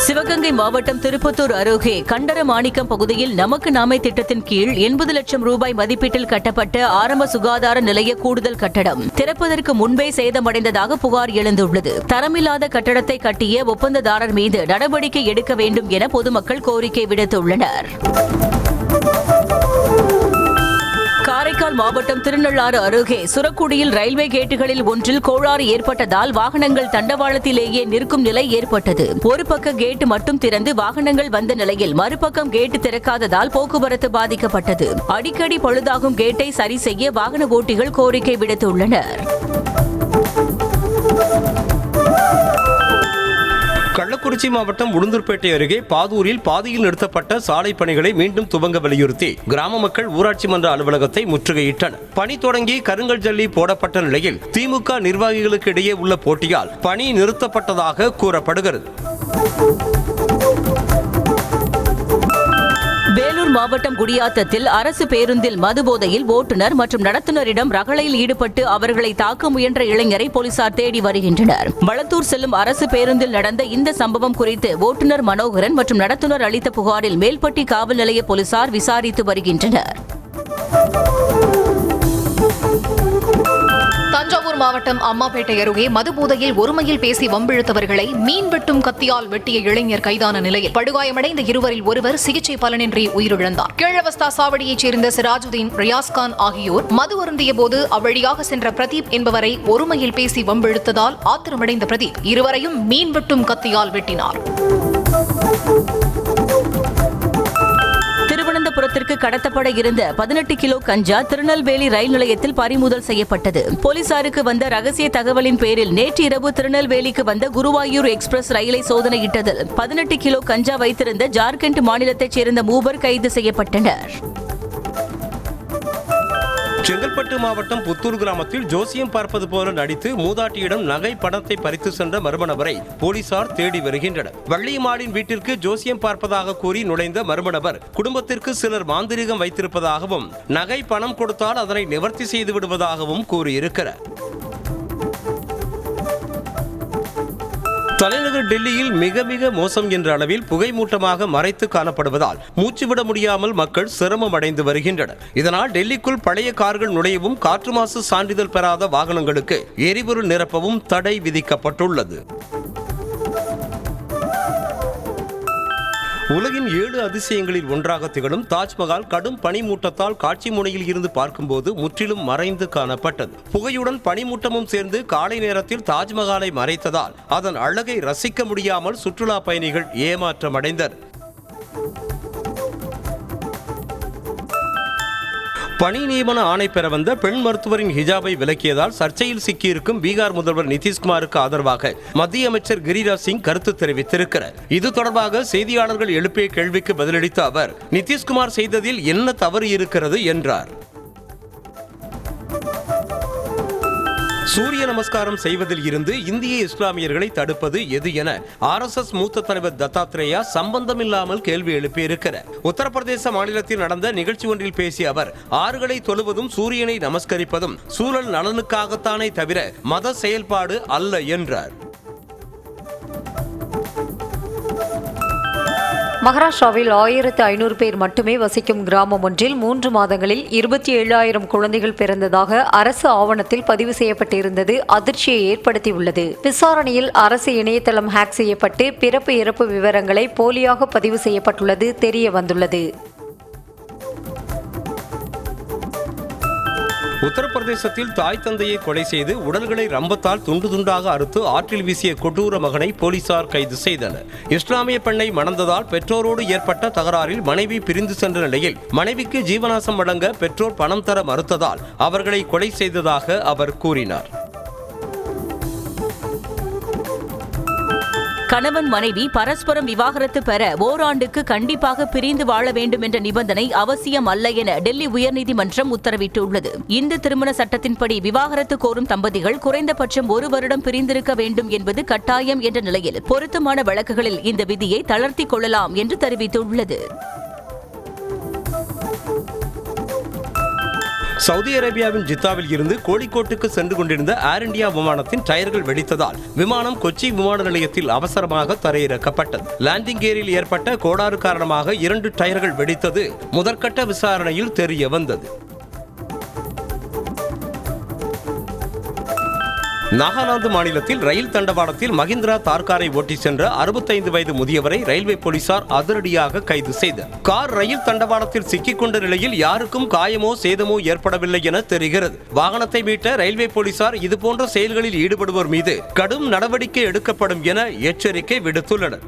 சிவகங்கை மாவட்டம் திருப்பத்தூர் அருகே கண்டரமாணிக்கம் பகுதியில் நமக்கு நாமே திட்டத்தின் கீழ் 80 லட்சம் ரூபாய் மதிப்பீட்டில் கட்டப்பட்ட ஆரம்ப சுகாதார நிலைய கூடுதல் கட்டடம் திறப்பதற்கு முன்பே சேதமடைந்ததாக புகார் எழுந்துள்ளது. தரமில்லாத கட்டடத்தை கட்டிய ஒப்பந்ததாரர் மீது நடவடிக்கை எடுக்க வேண்டும் என பொதுமக்கள் கோரிக்கை விடுத்துள்ளனர். காரைக்கால் மாவட்டம் திருநள்ளாறு அருகே சுரக்குடியில் ரயில்வே கேட்டுகளில் ஒன்றில் கோளாறு ஏற்பட்டதால் வாகனங்கள் தண்டவாளத்திலேயே நிற்கும் நிலை ஏற்பட்டது. ஒரு பக்க கேட்டு மட்டும் திறந்து வாகனங்கள் வந்த நிலையில் மறுபக்கம் கேட்டு திறக்காததால் போக்குவரத்து பாதிக்கப்பட்டது. அடிக்கடி பழுதாகும் கேட்டை சரி செய்ய வாகன ஓட்டிகள் கோரிக்கை விடுத்துள்ளனர். கள்ளக்குறிச்சி மாவட்டம் உளுந்தூர்பேட்டை அருகே பாதூரில் பாதியில் நிறுத்தப்பட்ட சாலை பணிகளை மீண்டும் துவங்க வலியுறுத்தி கிராம மக்கள் ஊராட்சி மன்ற அலுவலகத்தை முற்றுகையிட்டனர். பணி தொடங்கி கருங்கல் ஜல்லி போடப்பட்ட நிலையில் திமுக நிர்வாகிகளுக்கு இடையே உள்ள போட்டியால் பணி நிறுத்தப்பட்டதாக கூறப்படுகிறது. வேலூர் மாவட்டம் குடியாத்தத்தில் அரசு பேருந்தில் மதுபோதையில் ஓட்டுநர் மற்றும் நடத்துனரிடம் ரகளையில் ஈடுபட்டு அவர்களை தாக்க முயன்ற இளைஞரை போலீசார் தேடி வருகின்றனர். வளத்தூர் செல்லும் அரசு பேருந்தில் நடந்த இந்த சம்பவம் குறித்து ஓட்டுநர் மனோகரன் மற்றும் நடத்துனர் அளித்த புகாரில் மேல்பட்டி காவல் நிலைய போலீசார் விசாரித்து வருகின்றனர். தஞ்சாவூர் மாவட்டம் அம்மாபேட்டை அருகே மதுபோதையில் ஒருமையில் பேசி வம்பிழுத்தவர்களை மீன் வெட்டும் கத்தியால் வெட்டிய இளைஞர் கைதான நிலையில் படுகாயமடைந்த இருவரில் ஒருவர் சிகிச்சை பலனின்றி உயிரிழந்தார். கீழவஸ்தா சாவடியைச் சேர்ந்த சிராஜுதீன், ரியாஸ்கான் ஆகியோர் மது அருந்திய போது அவ்வழியாக சென்ற பிரதீப் என்பவரை ஒருமையில் பேசி வம்பிழுத்ததால் ஆத்திரமடைந்த பிரதீப் இருவரையும் மீன் வெட்டும் கத்தியால் வெட்டினார். திருவனந்தபுரத்திற்கு கடத்தப்பட இருந்த 18 கிலோ கஞ்சா திருநெல்வேலி ரயில் நிலையத்தில் பறிமுதல் செய்யப்பட்டது. போலீசாருக்கு வந்த ரகசிய தகவலின் பேரில் நேற்று இரவு திருநெல்வேலிக்கு வந்த குருவாயூர் எக்ஸ்பிரஸ் ரயிலை சோதனையிட்டதில் 18 கிலோ கஞ்சா வைத்திருந்த ஜார்க்கண்ட் மாநிலத்தைச் சேர்ந்த மூவர் கைது செய்யப்பட்டனர். செங்கல்பட்டு மாவட்டம் புத்தூர் கிராமத்தில் ஜோசியம் பார்ப்பது போல நடித்து மூதாட்டியிடம் நகை பணத்தை பறித்து சென்ற மர்ம நபரை போலீசார் தேடி வருகின்றனர். வள்ளியம்மாளின் வீட்டிற்கு ஜோசியம் பார்ப்பதாக கூறி நுழைந்த மர்ம நபர் குடும்பத்திற்கு சிலர் மாந்திரிகம் வைத்திருப்பதாகவும் நகை பணம் கொடுத்தால் அதனை நிவர்த்தி செய்து விடுவதாகவும் கூறியிருக்கிறார். தலைநகர் டெல்லியில் மிக மிக மோசம் என்ற அளவில் புகைமூட்டமாக மறைத்து காணப்படுவதால் மூச்சுவிட முடியாமல் மக்கள் சிரமம் அடைந்து வருகின்றனர். இதனால் டெல்லிக்குள் பழைய கார்கள் நுழையவும் காற்று மாசு சான்றிதழ் பெறாத வாகனங்களுக்கு எரிபொருள் நிரப்பவும் தடை விதிக்கப்பட்டுள்ளது. உலகின் 7 அதிசயங்களில் ஒன்றாக திகழும் தாஜ்மஹால் கடும் பனிமூட்டத்தால் காட்சி முனையில் இருந்து பார்க்கும்போது முற்றிலும் மறைந்து காணப்பட்டது. புகையுடன் பனிமூட்டமும் சேர்ந்து காலை நேரத்தில் தாஜ்மஹாலை மறைத்ததால் அதன் அழகை ரசிக்க முடியாமல் சுற்றுலா பயணிகள் ஏமாற்றமடைந்தனர். பணி நியமன ஆணை பெற வந்த பெண் மருத்துவரின் ஹிஜாபை விலக்கியதால் சர்ச்சையில் சிக்கியிருக்கும் பீகார் முதல்வர் நிதிஷ்குமாருக்கு ஆதரவாக மத்திய அமைச்சர் கிரிராஜ் சிங் கருத்து தெரிவித்திருக்கிறார். இது தொடர்பாக செய்தியாளர்கள் எழுப்பிய கேள்விக்கு பதிலளித்த அவர், நிதிஷ்குமார் செய்ததில் என்ன தவறு இருக்கிறது என்றார். சூரிய நமஸ்காரம் செய்வதில் இருந்து இந்திய இஸ்லாமியர்களை தடுப்பது எது என RSS மூத்த தலைவர் தத்தாத்ரேயா சம்பந்தமில்லாமல் கேள்வி எழுப்பியிருக்கிறார். உத்தரப்பிரதேச மாநிலத்தில் நடந்த நிகழ்ச்சி ஒன்றில் பேசிய அவர், ஆறுகளை தொழுவதும் சூரியனை நமஸ்கரிப்பதும் சூழல் நலனுக்காகத்தானே தவிர மத செயல்பாடு அல்ல என்றார். மகாராஷ்டிராவில் 1500 பேர் மட்டுமே வசிக்கும் கிராமம் ஒன்றில் 3 மாதங்களில் 27,000 குழந்தைகள் பிறந்ததாக அரசு ஆவணத்தில் பதிவு செய்யப்பட்டிருந்தது அதிர்ச்சியை ஏற்படுத்தியுள்ளது. விசாரணையில் அரசு இணையதளம் ஹேக் செய்யப்பட்டு பிறப்பு இறப்பு விவரங்களை போலியாக பதிவு செய்யப்பட்டுள்ளது தெரிய வந்துள்ளது. உத்தரப்பிரதேசத்தில் தாய் தந்தையை கொலை செய்து உடல்களை ரம்பத்தால் துண்டு துண்டாக அறுத்து ஆற்றில் வீசிய கொடூர மகனை போலீசார் கைது செய்தனர். இஸ்லாமிய பெண்ணை மணந்ததால் பெற்றோரோடு ஏற்பட்ட தகராறில் மனைவி பிரிந்து சென்ற நிலையில் மனைவிக்கு ஜீவனாசம் வழங்க பெற்றோர் பணம் தர மறுத்ததால் அவர்களை கொலை செய்ததாக அவர் கூறினார். கணவன் மனைவி பரஸ்பரம் விவாகரத்து பெற ஓராண்டுக்கு கண்டிப்பாக பிரிந்து வாழ வேண்டும் என்ற நிபந்தனை அவசியம் அல்ல என டெல்லி உயர்நீதிமன்றம் உத்தரவிட்டுள்ளது. இந்த திருமண சட்டத்தின்படி விவாகரத்து கோரும் தம்பதிகள் குறைந்தபட்சம் 1 வருடம் பிரிந்திருக்க வேண்டும் என்பது கட்டாயம் என்ற நிலையில் பொருத்தமான வழக்குகளில் இந்த விதியை தளர்த்திக் கொள்ளலாம் என்று தெரிவித்துள்ளது. சவுதி அரேபியாவின் ஜித்தாவில் இருந்து கோழிக்கோட்டுக்கு சென்று கொண்டிருந்த ஏர் இந்தியா விமானத்தின் டயர்கள் வெடித்ததால் விமானம் கொச்சி விமான நிலையத்தில் அவசரமாக தரையிறக்கப்பட்டது. லேண்டிங் கியரில் ஏற்பட்ட கோளாறு காரணமாக 2 டயர்கள் வெடித்தது முதற்கட்ட விசாரணையில் தெரிய வந்தது. நாகாலாந்து மாநிலத்தில் ரயில் தண்டவாளத்தில் மஹிந்திரா தார் காரை ஓட்டி சென்ற 65 வயது முதியவரை ரயில்வே போலீசார் அதிரடியாக கைது செய்தனர். கார் ரயில் தண்டவாளத்தில் சிக்கிக் கொண்ட நிலையில் யாருக்கும் காயமோ சேதமோ ஏற்படவில்லை என தெரிகிறது. வாகனத்தை மீட்ட ரயில்வே போலீசார் இதுபோன்ற செயல்களில் ஈடுபடுவோர் மீது கடும் நடவடிக்கை எடுக்கப்படும் என எச்சரிக்கை விடுத்துள்ளனர்.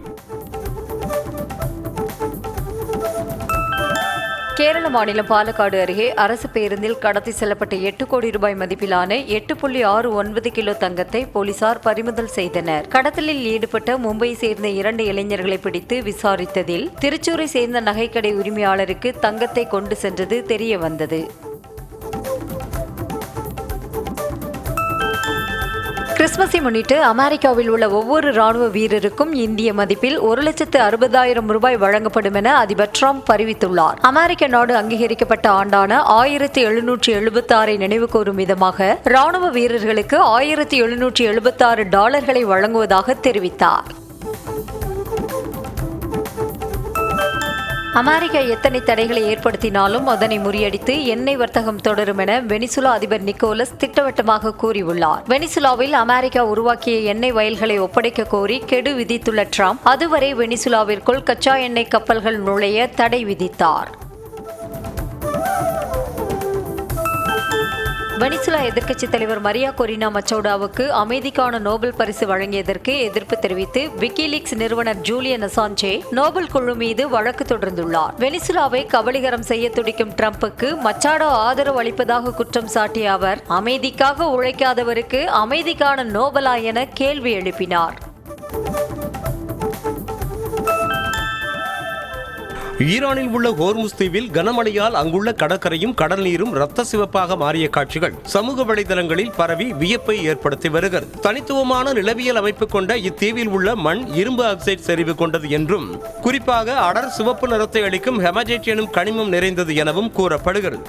கேரள மாநிலம் பாலக்காடு அருகே அரசு பேருந்தில் கடத்தி செல்லப்பட்ட 8 கோடி ரூபாய் மதிப்பிலான 8.69 கிலோ தங்கத்தை போலீசார் பறிமுதல் செய்தனர். கடத்தலில் ஈடுபட்ட மும்பையை சேர்ந்த 2 இளைஞர்களை பிடித்து விசாரித்ததில் திருச்சூரை சேர்ந்த நகைக்கடை உரிமையாளருக்கு தங்கத்தை கொண்டு சென்றது தெரிய வந்தது. கிறிஸ்துமஸை முன்னிட்டு அமெரிக்காவில் உள்ள ஒவ்வொரு ராணுவ வீரருக்கும் இந்திய மதிப்பில் 1,60,000 ரூபாய் வழங்கப்படும் என அதிபர் டிரம்ப் அறிவித்துள்ளார். அமெரிக்க நாடு அங்கீகரிக்கப்பட்ட ஆண்டான 1776 நினைவு கூறும் விதமாக ராணுவ வீரர்களுக்கு $1,776 வழங்குவதாக தெரிவித்தார். அமெரிக்கா எத்தனை தடைகளை ஏற்படுத்தினாலும் அதனை முறியடித்து எண்ணெய் வர்த்தகம் தொடரும் என வெனிசுலா அதிபர் நிக்கோலஸ் திட்டவட்டமாக கூறியுள்ளார். வெனிசுலாவில் அமெரிக்கா உருவாக்கிய எண்ணெய் வயல்களை ஒப்படைக்க கோரி கெடு விதித்துள்ள டிரம்ப் அதுவரை வெனிசுலாவிற்குள் கச்சா எண்ணெய் கப்பல்கள் நுழைய தடை விதித்தார். வெனிசுலா எதிர்க்கட்சித் தலைவர் மரியா கொரினா மச்சோடாவுக்கு அமைதிக்கான நோபல் பரிசு வழங்கியதற்கு எதிர்ப்பு தெரிவித்து விக்கிலீக்ஸ் நிறுவனர் ஜூலியன் அசாஞ்சே நோபல் குழு மீது வழக்கு தொடர்ந்துள்ளார். வெனிசுலாவை கபலீகரம் செய்ய துடிக்கும் டிரம்புக்கு மச்சாடோ ஆதரவு அளிப்பதாக குற்றம் சாட்டிய அவர் அமைதிக்காக உழைக்காதவருக்கு அமைதிக்கான நோபலா என கேள்வி எழுப்பினார். ஈரானில் உள்ள ஹோர்முஸ் தீவில் கனமழையால் அங்குள்ள கடற்கரையும் கடல் நீரும் ரத்த சிவப்பாக மாறிய காட்சிகள் சமூக வலைதளங்களில் பரவி வியப்பை ஏற்படுத்தி வருகிறது. தனித்துவமான நிலவியல் அமைப்பு கொண்ட இத்தீவில் உள்ள மண் இரும்பு ஆக்சைடு செறிவு கொண்டது என்றும் குறிப்பாக அடர் சிவப்பு நிறத்தை அளிக்கும் ஹெமஜைட் எனும் கனிமம் நிறைந்தது எனவும் கூறப்படுகிறது.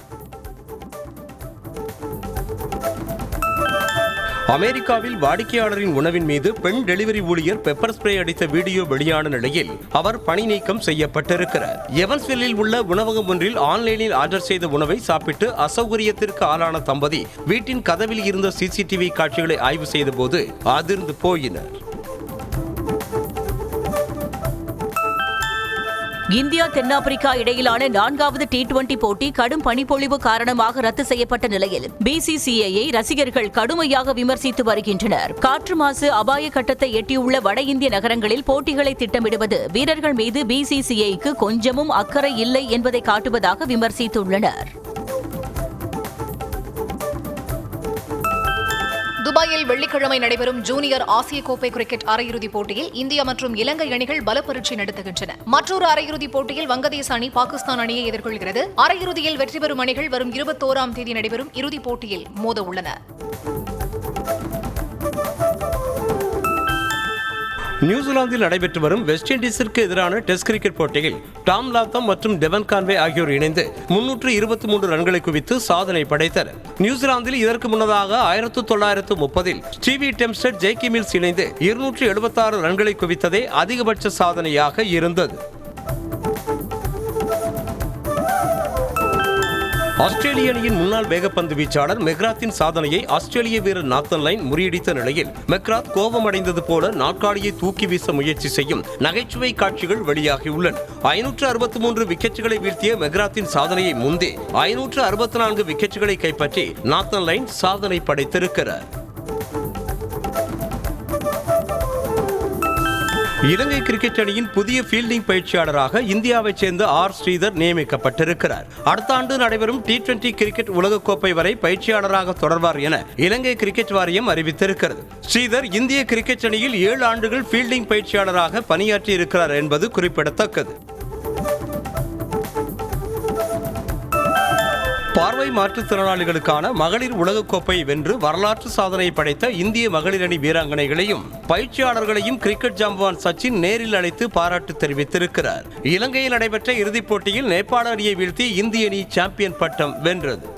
அமெரிக்காவில் வாடிக்கையாளரின் உணவின் மீது பெண் டெலிவரி ஊழியர் பெப்பர் ஸ்ப்ரே அடித்த வீடியோ வெளியான நிலையில் அவர் பணி நீக்கம் செய்யப்பட்டிருக்கிறார். எவன்ஸ்வில்லில் உள்ள உணவகம் ஒன்றில் ஆன்லைனில் ஆர்டர் செய்த உணவை சாப்பிட்டு அசௌகரியத்திற்கு ஆளான தம்பதி வீட்டின் கதவில் இருந்த சிசிடிவி காட்சிகளை ஆய்வு செய்த போது அதிர்ந்து போயினர். இந்தியா தென்னாப்பிரிக்கா இடையிலான 4வது T20 போட்டி கடும் பனிப்பொழிவு காரணமாக ரத்து செய்யப்பட்ட நிலையில் BCCI ரசிகர்கள் கடுமையாக விமர்சித்து வருகின்றனர். காற்று மாசு அபாய கட்டத்தை எட்டியுள்ள வட இந்திய நகரங்களில் போட்டிகளை திட்டமிடுவது வீரர்கள் மீது BCCIக்கு கொஞ்சமும் அக்கறை இல்லை என்பதை காட்டுவதாக விமர்சித்துள்ளனர். துபாயில் வெள்ளிக்கிழமை நடைபெறும் ஜூனியர் ஆசிய கோப்பை கிரிக்கெட் அரையிறுதிப் போட்டியில் இந்தியா மற்றும் இலங்கை அணிகள் பல பரீட்சை நடத்துகின்றன. மற்றொரு அரையிறுதிப் போட்டியில் வங்கதேச அணி பாகிஸ்தான் அணியை எதிர்கொள்கிறது. அரையிறுதியில் வெற்றி பெறும் அணிகள் வரும் 21ஆம் தேதி நடைபெறும் இறுதிப் போட்டியில் மோத உள்ளன. நியூசிலாந்தில் நடைபெற்று வரும் வெஸ்ட் இண்டீஸிற்கு எதிரான டெஸ்ட் கிரிக்கெட் போட்டியில் டாம் லாத்தம் மற்றும் டெவன் கான்வே ஆகியோர் இணைந்து 323 ரன்களை குவித்து சாதனை படைத்தனர். நியூசிலாந்தில் இதற்கு முன்னதாக 1930இல் ஸ்டீவி டெம்ஸ்டட் ஜேக்கி மில்ஸ் இணைந்து 276 ரன்களை குவித்ததே அதிகபட்ச சாதனையாக இருந்தது. ஆஸ்திரேலிய அணியின் முன்னாள் வேகப்பந்து வீச்சாளர் மெக்ராத்தின் சாதனையை ஆஸ்திரேலிய வீரர் நாத்தன் லைன் முறியடித்த நிலையில் மெக்ராத் கோபமடைந்தது போல நாற்காலியை தூக்கி வீச முயற்சி செய்யும் நகைச்சுவை காட்சிகள் வெளியாகியுள்ளன. 563 விக்கெட்டுகளை வீழ்த்திய மெக்ராத்தின் சாதனையை முந்தி 564 விக்கெட்டுகளை கைப்பற்றி நாத்தன் லைன் சாதனை படைத்திருக்கிறார். இலங்கை கிரிக்கெட் அணியின் புதிய ஃபீல்டிங் பயிற்சியாளராக இந்தியாவைச் சேர்ந்த ஸ்ரீதர் நியமிக்கப்பட்டிருக்கிறார். அடுத்த ஆண்டு நடைபெறும் T20 கிரிக்கெட் உலகக்கோப்பை வரை பயிற்சியாளராக தொடர்வார் என இலங்கை கிரிக்கெட் வாரியம் அறிவித்திருக்கிறது. ஸ்ரீதர் இந்திய கிரிக்கெட் அணியில் 7 ஆண்டுகள் ஃபீல்டிங் பயிற்சியாளராக பணியாற்றியிருக்கிறார் என்பது குறிப்பிடத்தக்கது. பார்வை மாற்றுத்திறனாளிகளுக்கான மகளிர் உலகக்கோப்பை வென்று வரலாற்று சாதனை படைத்த இந்திய மகளிர் அணி வீராங்கனைகளையும் பயிற்சியாளர்களையும் கிரிக்கெட் ஜாம்பவான் சச்சின் நேரில் அழைத்து பாராட்டு தெரிவித்திருக்கிறார். இலங்கையில் நடைபெற்ற இறுதிப் போட்டியில் நேபாள அணியை வீழ்த்தி இந்திய அணி சாம்பியன் பட்டம் வென்றது.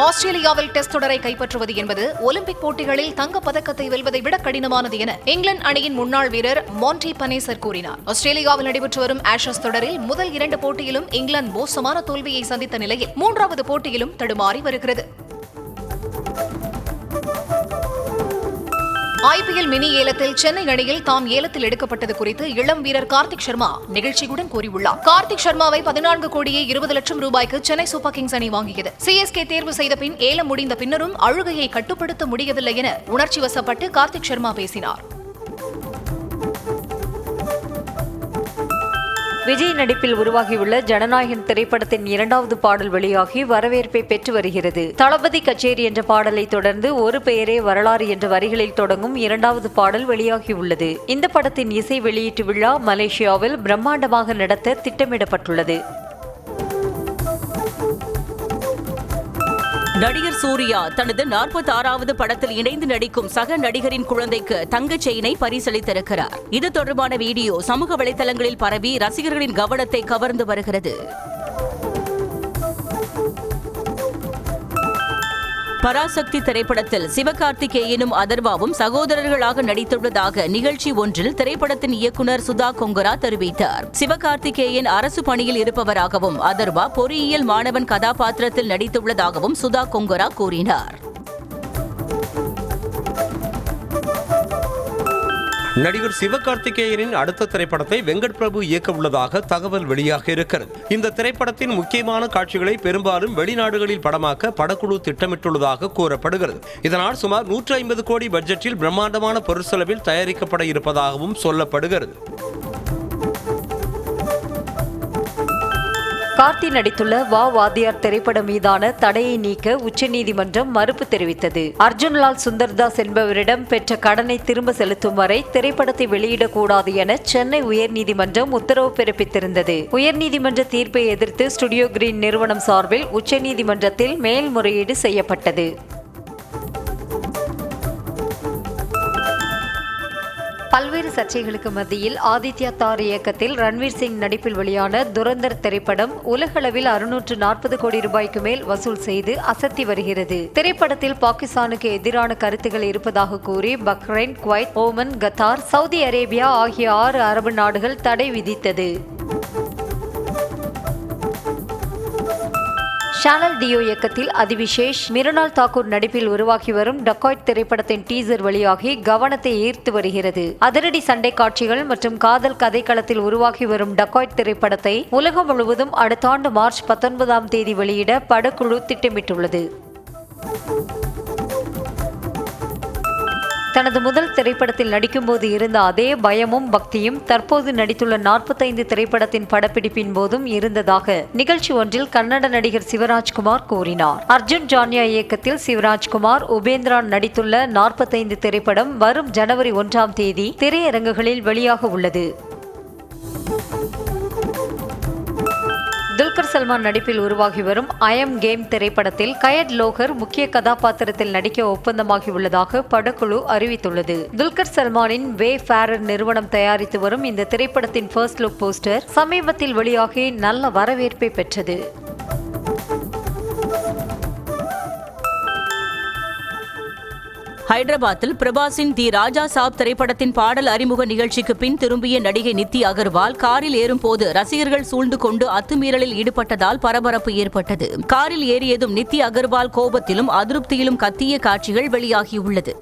ஆஸ்திரேலியாவில் டெஸ்ட் தொடரை கைப்பற்றுவது என்பது ஒலிம்பிக் போட்டிகளில் தங்கப் பதக்கத்தை வெல்வதை விட கடினமானது என இங்கிலாந்து அணியின் முன்னாள் வீரர் மான்டி பனேசர் கூறினார். ஆஸ்திரேலியாவில் நடைபெற்று வரும் ஆஷஸ் தொடரில் முதல் 2 போட்டியிலும் இங்கிலாந்து மோசமான தோல்வியை சந்தித்த நிலையில் 3வது போட்டியிலும் தடுமாறி வருகிறது. IPL மினி ஏலத்தில் சென்னை அணியில் தாம் ஏலத்தில் எடுக்கப்பட்டது குறித்து இளம் வீரர் கார்த்திக் சர்மா நிகழ்ச்சியுடன் கூறியுள்ளார். கார்த்திக் சர்மாவை 14 கோடியே 20 லட்சம் ரூபாய்க்கு சென்னை சூப்பர் கிங்ஸ் அணி வாங்கியது. CSK தேர்வு செய்த பின் ஏலம் முடிந்த பின்னரும் அழுகையை கட்டுப்படுத்த முடியவில்லை என உணர்ச்சி வசப்பட்டு கார்த்திக் சர்மா பேசினார். விஜய் நடிப்பில் உருவாகியுள்ள ஜனநாயகன் திரைப்படத்தின் 2வது பாடல் வெளியாகி வரவேற்பை பெற்று வருகிறது. தளபதி கச்சேரி என்ற பாடலை தொடர்ந்து ஒரு பெயரே வரலாறு என்ற வரிகளில் தொடங்கும் 2வது பாடல் வெளியாகியுள்ளது. இந்த படத்தின் இசை வெளியீட்டு விழா மலேசியாவில் பிரம்மாண்டமாக நடத்த திட்டமிடப்பட்டுள்ளது. நடிகர் சூர்யா தனது 46வது படத்தில் இணைந்து நடிக்கும் சக நடிகரின் குழந்தைக்கு தங்கச் செயினை பரிசளித்திருக்கிறார். இது தொடர்பான வீடியோ சமூக வலைதளங்களில் பரவி ரசிகர்களின் கவனத்தை கவர்ந்து வருகிறது. பராசக்தி திரைப்படத்தில் சிவகார்த்திகேயனும் அதர்வாவும் சகோதரர்களாக நடித்துள்ளதாக நிகழ்ச்சி ஒன்றில் திரைப்படத்தின் இயக்குநர் சுதா கொங்கரா தெரிவித்தார். சிவகார்த்திகேயன் அரசு பணியில் இருப்பவராகவும் அதர்வா பொறியியல் மாணவன் கதாபாத்திரத்தில் நடித்துள்ளதாகவும் சுதா கொங்கரா கூறினார். நடிகர் சிவகார்த்திகேயனின் அடுத்த திரைப்படத்தை வெங்கட் பிரபு இயக்க உள்ளதாக தகவல் வெளியாக இருக்கிறது. இந்த திரைப்படத்தின் முக்கியமான காட்சிகளை பெரும்பாலும் வெளிநாடுகளில் படமாக்க படக்குழு திட்டமிட்டுள்ளதாக கூறப்படுகிறது. இதனால் சுமார் 150 கோடி பட்ஜெட்டில் பிரம்மாண்டமான பொருட்செலவில் தயாரிக்கப்பட இருப்பதாகவும் சொல்லப்படுகிறது. கார்த்தி நடித்துள்ள வா வாத்தியார் திரைப்படம் மீதான தடையை நீக்க உச்சநீதிமன்றம் மறுப்பு தெரிவித்தது. அர்ஜுன்லால் சுந்தர்தாஸ் என்பவரிடம் பெற்ற கடனை திரும்ப செலுத்தும் வரை திரைப்படத்தை வெளியிடக்கூடாது என சென்னை உயர்நீதிமன்றம் உத்தரவு பிறப்பித்திருந்தது. உயர்நீதிமன்ற தீர்ப்பை எதிர்த்து ஸ்டுடியோ கிரீன் நிறுவனம் சார்பில் உச்சநீதிமன்றத்தில் மேல்முறையீடு செய்யப்பட்டது. பல்வேறு சர்ச்சைகளுக்கு மத்தியில் ஆதித்யா தார் இயக்கத்தில் ரன்வீர் சிங் நடிப்பில் வெளியான துரந்தர் திரைப்படம் உலகளவில் 640 கோடி ரூபாய்க்கு மேல் வசூல் செய்து அசத்தி வருகிறது. திரைப்படத்தில் பாகிஸ்தானுக்கு எதிரான கருத்துக்கள் இருப்பதாக கூறி Bahrain, Kuwait, Oman, Qatar, Saudi Arabia ஆகிய 6 அரபு நாடுகள் தடை விதித்தது. ஷானல் டியோ இயக்கத்தில் அதிவிசேஷ், மிருனால் தாக்கூர் நடிப்பில் உருவாகி வரும் டக்காய்ட் திரைப்படத்தின் டீசர் வெளியாகி கவனத்தை ஈர்த்து வருகிறது. அதிரடி சண்டை காட்சிகள் மற்றும் காதல் கதைக்களத்தில் உருவாகி வரும் டக்காய்ட் திரைப்படத்தை உலகம் முழுவதும் அடுத்த ஆண்டு மார்ச் 19ஆம் தேதி வெளியிட படக்குழு திட்டமிட்டுள்ளது. தனது முதல் திரைப்படத்தில் நடிக்கும்போது இருந்த அதே பயமும் பக்தியும் தற்போது நடித்துள்ள 45 திரைப்படத்தின் படப்பிடிப்பின் போதும் இருந்ததாக நிகழ்ச்சி ஒன்றில் கன்னட நடிகர் சிவராஜ்குமார் கூறினார். அர்ஜுன் ஜான்யா இயக்கத்தில் சிவராஜ்குமார், உபேந்திரா நடித்துள்ள 45 திரைப்படம் வரும் ஜனவரி 1ஆம் தேதி திரையரங்குகளில் வெளியாக உள்ளது. துல்கர் சல்மான் நடிப்பில் உருவாகி வரும் ஐ எம் கேம் திரைப்படத்தில் கயட் லோகர் முக்கிய கதாபாத்திரத்தில் நடிக்க ஒப்பந்தமாகி உள்ளதாக படக்குழு அறிவித்துள்ளது. துல்கர் சல்மானின் வே ஃபேரர் நிறுவனம் தயாரித்து வரும் இந்த திரைப்படத்தின் ஃபர்ஸ்ட் லுக் போஸ்டர் சமீபத்தில் வெளியாகி நல்ல வரவேற்பை பெற்றது. ஹைதராபாத்தில் பிரபாஸின் தி ராஜா சாப் திரைப்படத்தின் பாடல் அறிமுக நிகழ்ச்சிக்கு பின் திரும்பிய நடிகை நித்தி அகர்வால் காரில் ஏறும்போது ரசிகர்கள் சூழ்ந்து கொண்டு அத்துமீறலில் ஈடுபட்டதால் பரபரப்பு ஏற்பட்டது. காரில் ஏறியதும் நித்தி அகர்வால் கோபத்திலும் அதிருப்தியிலும் கத்திய காட்சிகள் வெளியாகியுள்ளது.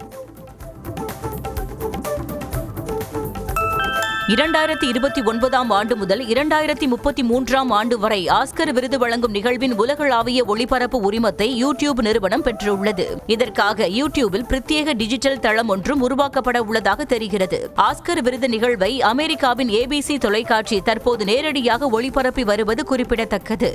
2029ஆம் ஆண்டு முதல் 2033ஆம் ஆண்டு வரை ஆஸ்கர் விருது வழங்கும் நிகழ்வின் உலகளாவிய ஒளிபரப்பு உரிமத்தை யூடியூப் நிறுவனம் பெற்றுள்ளது. இதற்காக யூடியூபில் பிரத்யேக டிஜிட்டல் தளம் ஒன்றும் உருவாக்கப்பட உள்ளதாக தெரிகிறது. ஆஸ்கர் விருது நிகழ்வை அமெரிக்காவின் ABC தொலைக்காட்சி தற்போது நேரடியாக ஒளிபரப்பி வருவது குறிப்பிடத்தக்கது.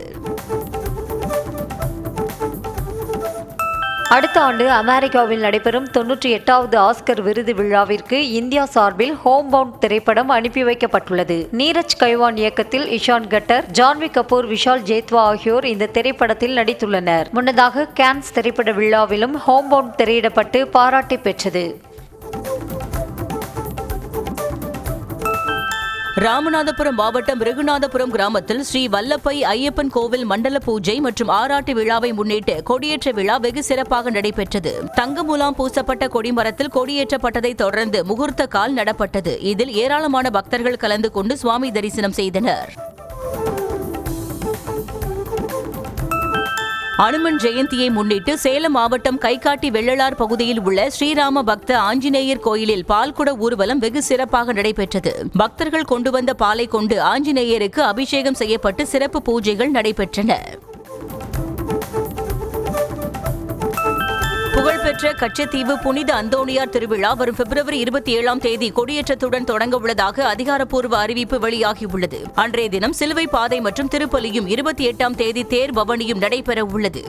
அடுத்த ஆண்டு அமெரிக்காவில் நடைபெறும் 98வது ஆஸ்கர் விருது விழாவிற்கு இந்தியா சார்பில் ஹோம் பவுண்ட் திரைப்படம் அனுப்பி வைக்கப்பட்டுள்ளது. நீரஜ் கைவான் இயக்கத்தில் இஷான் கட்டர், ஜான்வி கபூர், விஷால் ஜேத்வா ஆகியோர் இந்த திரைப்படத்தில் நடித்துள்ளனர். முன்னதாக கான்ஸ் திரைப்பட விழாவிலும் ஹோம் பவுண்ட் திரையிடப்பட்டு பாராட்டை பெற்றது. ராமநாதபுரம் மாவட்டம் ரகுநாதபுரம் கிராமத்தில் ஸ்ரீ வல்லப்பை ஐயப்பன் கோவில் மண்டல பூஜை மற்றும் ஆராட்டு விழாவை முன்னிட்டு கொடியேற்ற விழா வெகு சிறப்பாக நடைபெற்றது. தங்க முலாம் பூசப்பட்ட கொடிமரத்தில் கொடியேற்றப்பட்டதை தொடர்ந்து முகூர்த்த கால் நடப்பட்டது. இதில் ஏராளமான பக்தர்கள் கலந்து கொண்டு சுவாமி தரிசனம் செய்தனர். அனுமன் ஜெயந்தியை முன்னிட்டு சேலம் மாவட்டம் கைகாட்டி வெள்ளலார் பகுதியில் உள்ள ஸ்ரீராம பக்த ஆஞ்சநேயர் கோயிலில் பால்குட ஊர்வலம் வெகு சிறப்பாக நடைபெற்றது. பக்தர்கள் கொண்டு வந்த பாலை கொண்டு ஆஞ்சநேயருக்கு அபிஷேகம் செய்யப்பட்டு சிறப்பு பூஜைகள் நடைபெற்றன. புகழ்பெற்ற கச்சத்தீவு புனித அந்தோணியார் திருவிழா வரும் பிப்ரவரி 27ஆம் தேதி கொடியேற்றத்துடன் தொடங்க உள்ளதாக அதிகாரப்பூர்வ அறிவிப்பு வெளியாகியுள்ளது. அன்றைய தினம் சிலுவை பாதை மற்றும் திருப்பலியும் 28ஆம் தேதி தேர் பவனியும் நடைபெற உள்ளது.